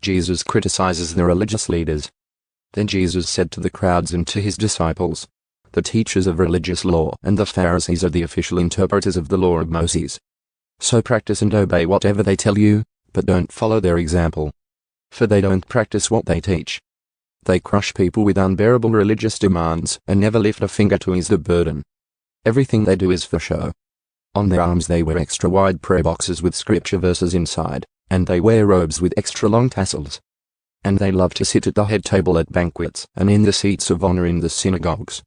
Jesus criticizes the religious leaders. Then Jesus said to the crowds and to his disciples, "The teachers of religious law and the Pharisees are the official interpreters of the law of Moses. So practice and obey whatever they tell you, but don't follow their example. For they don't practice what they teach. They crush people with unbearable religious demands and never lift a finger to ease the burden. Everything they do is for show. On their arms they wear extra wide prayer boxes with scripture verses inside, and they wear robes with extra long tassels. And they love to sit at the head table at banquets and in the seats of honor in the synagogues.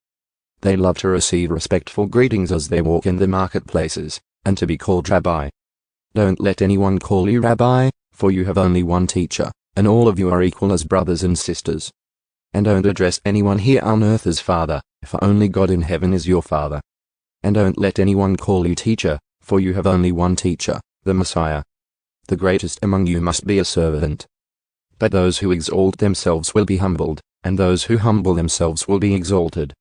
They love to receive respectful greetings as they walk in the marketplaces, and to be called Rabbi. Don't let anyone call you Rabbi, for you have only one teacher, and all of you are equal as brothers and sisters. And don't address anyone here on earth as Father, for only God in heaven is your Father. And don't let anyone call you teacher, for you have only one teacher, the Messiah. The greatest among you must be a servant. But those who exalt themselves will be humbled, and those who humble themselves will be exalted.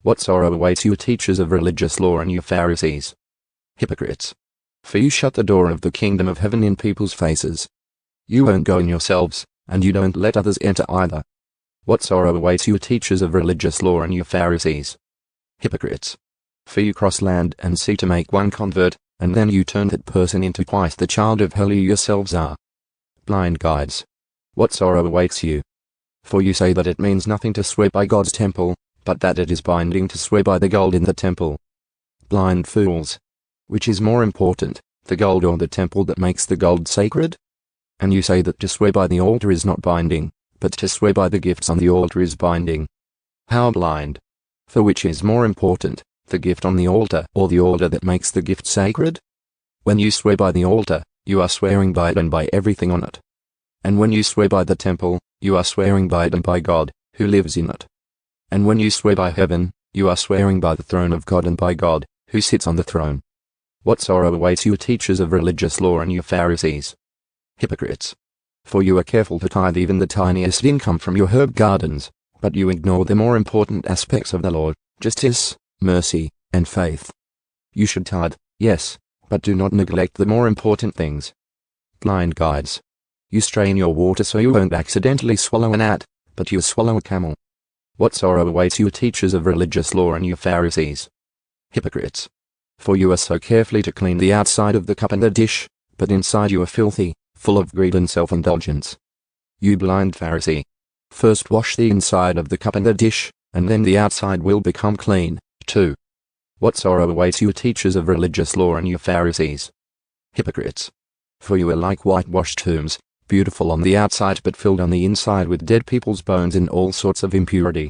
What sorrow awaits you teachers of religious law and you Pharisees, hypocrites! For you shut the door of the kingdom of heaven in people's faces. You won't go in yourselves, and you don't let others enter either. What sorrow awaits you teachers of religious law and you Pharisees, hypocrites! For you cross land and sea to make one convert, and then you turn that person into twice the child of hell you yourselves are. Blind guides! What sorrow awaits you! For you say that it means nothing to swear by God's temple, but that it is binding to swear by the gold in the temple. Blind fools! Which is more important, the gold or the temple that makes the gold sacred? And you say that to swear by the altar is not binding, but to swear by the gifts on the altar is binding. How blind! For which is more important, the gift on the altar or the altar that makes the gift sacred? When you swear by the altar, you are swearing by it and by everything on it. And when you swear by the temple, you are swearing by it and by God, who lives in it. And when you swear by heaven, you are swearing by the throne of God and by God, who sits on the throne. What sorrow awaits you teachers of religious law and you Pharisees, hypocrites! For you are careful to tithe even the tiniest income from your herb gardens, but you ignore the more important aspects of the law, justice, mercy, and faith. You should tithe, yes, but do not neglect the more important things. Blind guides! You strain your water so you won't accidentally swallow an ant, but you swallow a camel. What sorrow awaits you teachers of religious law and you Pharisees, hypocrites! For you are so carefully to clean the outside of the cup and the dish, but inside you are filthy, full of greed and self-indulgence. You blind Pharisee! First wash the inside of the cup and the dish, and then the outside will become clean, too. What sorrow awaits you teachers of religious law and you Pharisees, hypocrites! For you are like whitewashed tombs, beautiful on the outside but filled on the inside with dead people's bones and all sorts of impurity.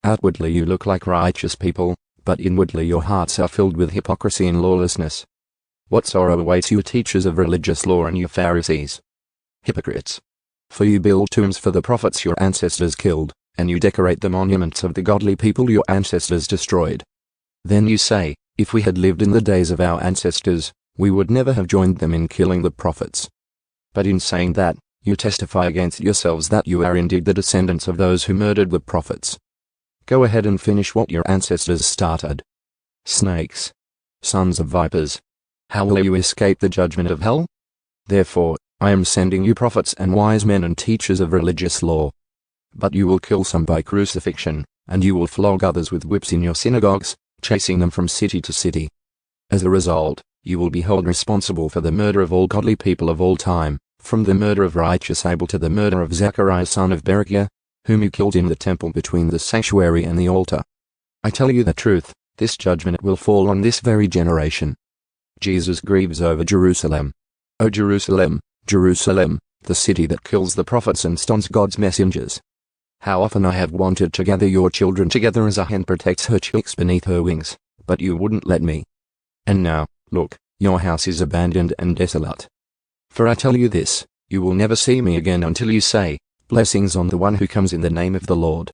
Outwardly you look like righteous people, but inwardly your hearts are filled with hypocrisy and lawlessness. What sorrow awaits you teachers of religious law and you Pharisees, hypocrites! For you build tombs for the prophets your ancestors killed, and you decorate the monuments of the godly people your ancestors destroyed. Then you say, if we had lived in the days of our ancestors, we would never have joined them in killing the prophets. But in saying that, you testify against yourselves that you are indeed the descendants of those who murdered the prophets. Go ahead and finish what your ancestors started. Snakes! Sons of vipers! How will you escape the judgment of hell? Therefore, I am sending you prophets and wise men and teachers of religious law. But you will kill some by crucifixion, and you will flog others with whips in your synagogues, chasing them from city to city. As a result, you will be held responsible for the murder of all godly people of all time, from the murder of righteous Abel to the murder of Zachariah son of Berechiah, whom you killed in the temple between the sanctuary and the altar. I tell you the truth, this judgment will fall on this very generation. Jesus grieves over Jerusalem. O Jerusalem, Jerusalem, the city that kills the prophets and stones God's messengers. How often I have wanted to gather your children together as a hen protects her chicks beneath her wings, but you wouldn't let me. And now, look, your house is abandoned and desolate. For I tell you this, you will never see me again until you say, blessings on the one who comes in the name of the Lord.